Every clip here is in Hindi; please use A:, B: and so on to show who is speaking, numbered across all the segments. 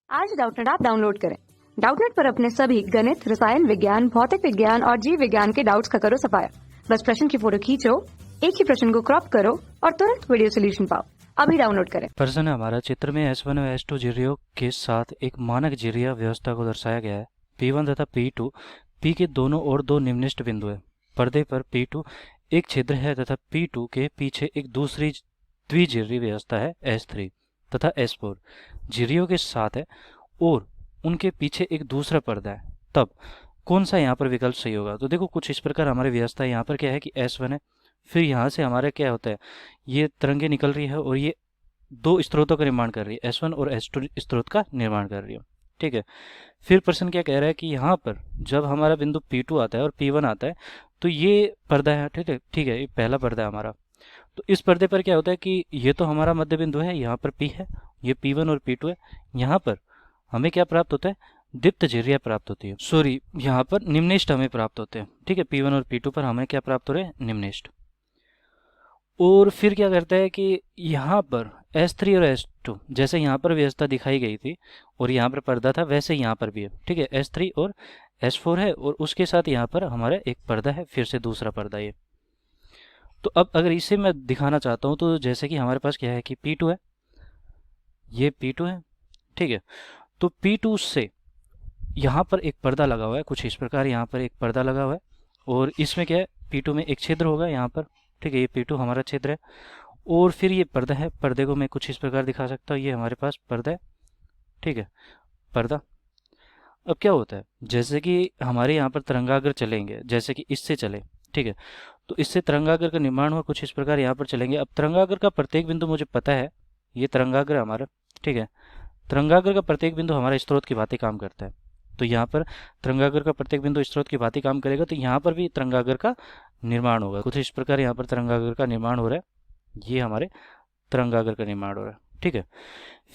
A: आज डाउटनेट ऐप डाउनलोड करें। डाउटनेट पर अपने सभी गणित, रसायन विज्ञान, भौतिक विज्ञान और जीव विज्ञान के डाउट्स का करो सफाया। बस प्रश्न की फोटो खींचो, एक ही प्रश्न को क्रॉप करो और तुरंत वीडियो सोल्यूशन पाओ। अभी डाउनलोड करें।
B: प्रश्न हमारा चित्र में S1 और S2 झिर्रियों के साथ एक मानक झिर्रिया व्यवस्था को दर्शाया गया है। P1 तथा P2 P के दोनों ओर दो निम्नलिखित बिंदु है। पर्दे पर P2 एक छिद्र है तथा P2 के पीछे एक दूसरी द्विझिर्री व्यवस्था है S3 तथा S4 झिर्रियों के साथ है और उनके पीछे एक दूसरा पर्दा है। तब कौन सा यहाँ पर विकल्प सही होगा? तो देखो कुछ इस प्रकार हमारी व्यवस्था यहाँ पर क्या है कि S1 है, फिर यहाँ से हमारे क्या होता है, ये तरंगे निकल रही है और ये दो स्रोतों का निर्माण कर रही है, S1 और S2 स्रोत का निर्माण कर रही है। ठीक है, फिर प्रश्न क्या कह रहा है कि यहाँ पर जब हमारा बिंदु P2 आता है और P1 आता है तो ये पर्दा है। ठीक है, ये पहला पर्दा है हमारा। तो इस पर्दे पर क्या होता है कि ये तो हमारा मध्य बिंदु है, यहाँ पर P है, ये P1 और P2 है। यहाँ पर हमें क्या प्राप्त होता है? दीप्त झिर्रियाँ प्राप्त होती है। सॉरी, यहाँ पर निम्नलिखित हमें प्राप्त होते हैं। ठीक है, P1 और P2 पर हमें क्या प्राप्त हो रहे हैं? निम्नलिखित। और फिर क्या करता है कि यहाँ पर S3 और S2 जैसे यहाँ पर व्यवस्था दिखाई गई थी और यहाँ पर पर्दा था, वैसे यहाँ पर भी है। ठीक है, S3 और S4 है और उसके साथ यहाँ पर हमारा एक पर्दा है, फिर से दूसरा पर्दा ये। तो अब अगर इसे मैं दिखाना चाहता हूँ तो जैसे कि हमारे पास क्या है कि P2 है, ये P2 है। ठीक है, तो P2 से यहाँ पर एक पर्दा लगा हुआ है, कुछ इस प्रकार यहाँ पर एक पर्दा लगा हुआ है और इसमें क्या है, P2 में एक छिद्र होगा यहाँ पर। ठीक है, ये P2 हमारा छिद्र है और फिर ये पर्दा है। पर्दे को मैं कुछ इस प्रकार दिखा सकता हूँ, ये हमारे पास पर्दा है। ठीक है, पर्दा। अब क्या होता है, जैसे कि हमारे यहाँ पर तरंगाग्र चलेंगे, जैसे कि इससे चले। ठीक है, तो इससे तरंगाग्र का निर्माण हुआ, कुछ इस प्रकार यहाँ पर चलेंगे। अब तरंगाग्र का प्रत्येक बिंदु मुझे पता है, ये तरंगाग्र हमारा। ठीक है, तरंगाग्र का प्रत्येक बिंदु हमारा स्रोत की भांति काम करता है। तो यहाँ पर तरंगाग्र का प्रत्येक बिंदु स्रोत की भांति काम करेगा, तो यहाँ पर भी तरंगाग्र का निर्माण होगा। कुछ इस प्रकार यहाँ पर तरंगाग्र का निर्माण हो रहा है, ये हमारे तरंगाग्र का निर्माण हो रहा है। ठीक है,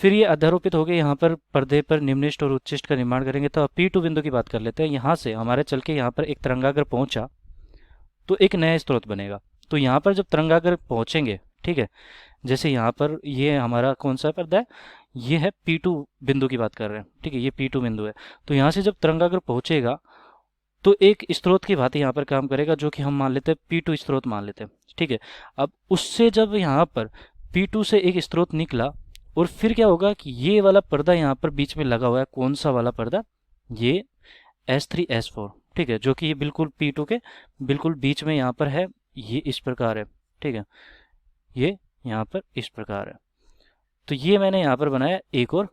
B: फिर ये अध्यारोपित हो गए, यहाँ पर पर्दे पर निम्नलिखित और उच्चिष्ट का निर्माण करेंगे। तो अब P2 बिंदु की बात कर लेते हैं। यहाँ से हमारे चल के यहाँ पर एक तरंगाग्र पहुंचा तो एक नया स्रोत बनेगा। तो यहाँ पर जब तरंगाग्र पहुंचेंगे, ठीक है, जैसे यहाँ पर ये हमारा कौन सा पर्दा है, ये है P2 बिंदु की बात कर रहे हैं। ठीक है, ये P2 बिंदु है। तो यहाँ से जब तरंगाग्र पहुंचेगा तो एक स्रोत की भांति यहाँ पर काम करेगा, जो कि हम मान लेते हैं P2 स्रोत मान लेते हैं। ठीक है, अब उससे जब यहाँ पर P2 से एक स्रोत निकला और फिर क्या होगा कि ये वाला पर्दा यहाँ पर बीच में लगा हुआ है। कौन सा वाला पर्दा? ये S3 S4। ठीक है, जो कि ये बिल्कुल P2 के बिल्कुल बीच में यहाँ पर है, ये इस प्रकार है। ठीक है, ये यहाँ पर इस प्रकार है। तो ये मैंने यहाँ पर बनाया एक और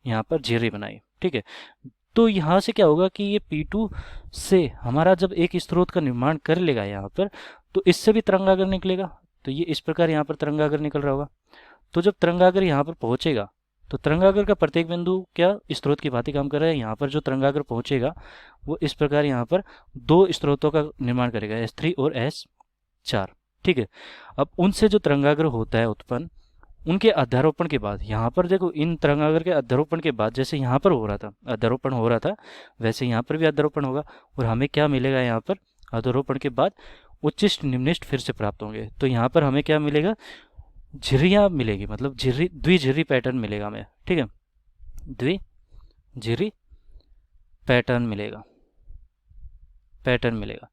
B: यहाँ पर झिर्री बनाई। ठीक है, तो यहाँ से क्या होगा कि ये P2 से हमारा जब एक स्रोत का निर्माण कर लेगा यहाँ पर, तो इससे भी तरंगाग्र निकलेगा। तो ये इस प्रकार यहाँ पर तरंगाग्र निकल रहा होगा। तो जब तरंगाग्र यहाँ पर पहुँचेगा तो तरंगाग्र का प्रत्येक बिंदु क्या स्रोत की भांति काम कर रहा है। यहाँ पर जो तरंगाग्र पहुँचेगा वो इस प्रकार यहाँ पर दो स्रोतों का निर्माण करेगा, S3 और S4। ठीक है, अब उनसे जो तरंगाग्र होता है उत्पन्न, उनके अध्यारोपण के बाद यहाँ पर देखो, इन तरंगाग्र के अध्यारोपण के बाद जैसे यहाँ पर हो रहा था, अध्यारोपण हो रहा था, वैसे यहाँ पर भी अध्यारोपण होगा और हमें क्या मिलेगा? यहाँ पर अध्यारोपण के बाद उच्चिष्ट निम्नलिखित फिर से प्राप्त होंगे। तो यहाँ पर हमें क्या मिलेगा? झिर्रियाँ मिलेगी, मतलब झिर्री द्विझिर्री पैटर्न मिलेगा हमें। ठीक है, द्विझिर्री पैटर्न मिलेगा।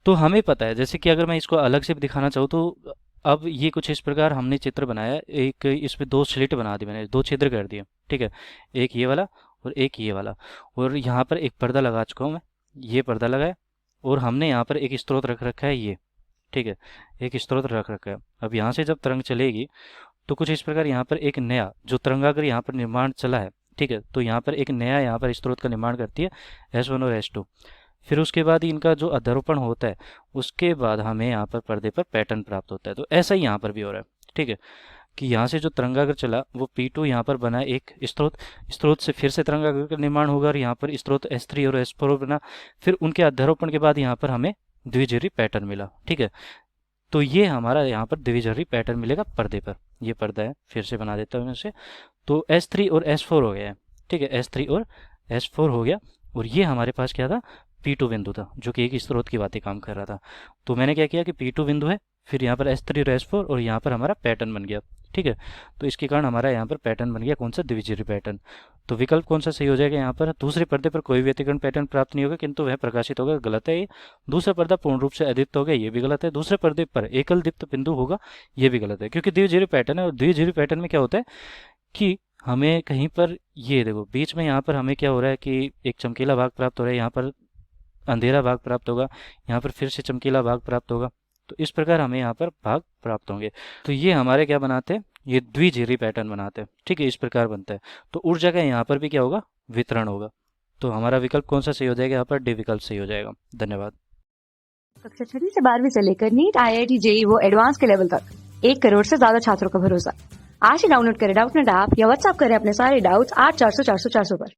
B: तो हमें पता है, जैसे कि अगर मैं इसको अलग से भी दिखाना चाहूँ तो अब ये कुछ इस प्रकार हमने चित्र बनाया। एक इसमें दो स्लिट बना दी मैंने, दो छिद्र कर दिए। ठीक है, एक ये वाला और एक ये वाला, और यहाँ पर एक पर्दा लगा चुका हूँ मैं, ये पर्दा लगाया और हमने यहाँ पर एक स्रोत रख रखा है ये। ठीक है, एक स्रोत रख रखा है। अब यहाँ से जब तरंग चलेगी तो कुछ इस प्रकार यहाँ पर एक नया जो तरंगाग्र यहाँ पर निर्माण चला है। ठीक है, तो यहाँ पर एक नया यहाँ पर स्रोत का निर्माण करती है S1 और S2। फिर उसके बाद इनका जो अध्यारोपण होता है उसके बाद हमें यहाँ पर पर्दे पर पैटर्न प्राप्त होता है। तो ऐसा ही यहाँ पर भी हो रहा है। ठीक है, कि यहाँ से जो तरंगाग्र चला वो P2 यहाँ पर बना एक स्रोत से फिर से तरंगाग्र का निर्माण होगा और यहाँ पर स्रोत S3 और S4 बना। फिर उनके अध्यारोपण के बाद यहाँ पर हमें द्विझिर्री पैटर्न मिला। ठीक है, तो ये हमारा यहाँ पर द्विझिर्री पैटर्न मिलेगा पर्दे पर। ये पर्दा है, फिर से बना देता हूँ इसे। तो S3 और S4 हो गया है। ठीक है, S3 और S4 हो गया और ये हमारे पास क्या था? P2 बिंदु था, जो कि एक स्रोत की बातें काम कर रहा था। तो मैंने क्या किया कि P2 बिंदु है फिर यहाँ पर S3 और S4 और यहाँ पर हमारा पैटर्न बन गया। ठीक है, तो इसके कारण हमारा यहाँ पर पैटर्न बन गया कौन सा, द्विजिरी पैटर्न। तो विकल्प कौन सा सही हो जाएगा यहाँ पर, दूसरे पर्दे पर कोई व्यतिकरण पैटर्न प्राप्त नहीं होगा किंतु वह प्रकाशित होगा, गलत है ये। दूसरा पर्दा पूर्ण रूप से अदीप्त होगा, ये भी गलत है। दूसरे पर्दे पर एकल दीप्त बिंदु होगा, ये भी गलत है, क्योंकि द्विजिरी पैटर्न है। और द्विजिरी पैटर्न में क्या होता है कि हमें कहीं पर, ये देखो बीच में यहाँ पर हमें क्या हो रहा है कि एक चमकीला भाग प्राप्त हो रहा है, यहाँ पर अंधेरा भाग प्राप्त होगा, यहाँ पर फिर से चमकीला भाग प्राप्त होगा। तो इस प्रकार हमें यहाँ पर भाग प्राप्त होंगे। तो ये हमारे क्या बनाते हैं, ये द्विजिरी पैटर्न बनाते हैं। ठीक है, इस प्रकार बनता है। तो ऊर्जा का यहाँ पर भी क्या होगा, वितरण होगा। तो हमारा विकल्प कौन सा सही हो जाएगा यहाँ पर, डी विकल्प सही हो जाएगा। धन्यवाद।
A: कक्षा 6 से 12वीं से लेकर नीट, IIT, JEE वो एडवांस के लेवल तक 1 करोड़ से ज्यादा छात्रों का भरोसा। आज ही डाउनलोड करें डाउटनेट ऐप या व्हाट्सएप करें अपने सारे डाउट्स 8400 400 400 पर।